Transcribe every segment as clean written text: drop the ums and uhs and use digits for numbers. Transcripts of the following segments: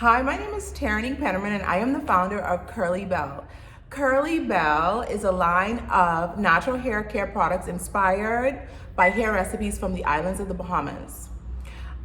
Hi, my name is Tierney Pennerman and I am the founder of Kurlee Belle. Kurlee Belle is a line of natural hair care products inspired by hair recipes from the Islands of the Bahamas.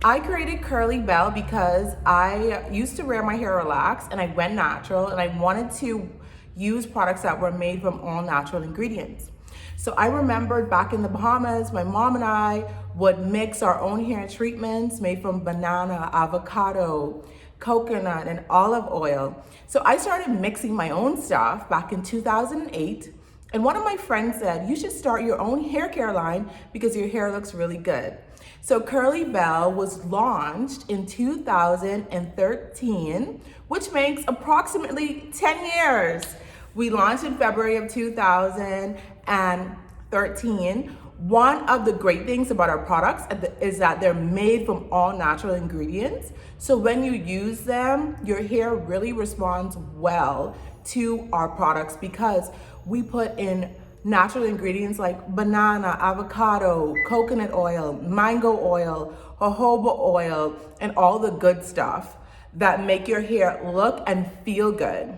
I created Kurlee Belle because I used to wear my hair relaxed and I went natural and I wanted to use products that were made from all natural ingredients. So I remembered back in the Bahamas, my mom and I would mix our own hair treatments made from banana, avocado, coconut, and olive oil. So I started mixing my own stuff back in 2008. And one of my friends said, you should start your own hair care line because your hair looks really good. So Kurlee Belle was launched in 2013, which makes approximately 10 years. We launched in February of 2013. One of the great things about our products is that they're made from all natural ingredients. So when you use them, your hair really responds well to our products because we put in natural ingredients like banana, avocado, coconut oil, mango oil, jojoba oil, and all the good stuff that make your hair look and feel good.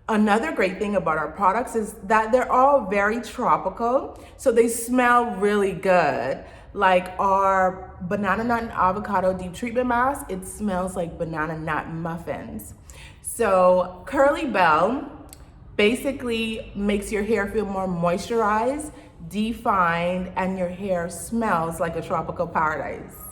Another great thing about our products is that they're all very tropical, so they smell really good. Like our banana nut and avocado deep treatment mask, it smells like banana nut muffins. So Kurlee Belle basically makes your hair feel more moisturized, defined, and your hair smells like a tropical paradise.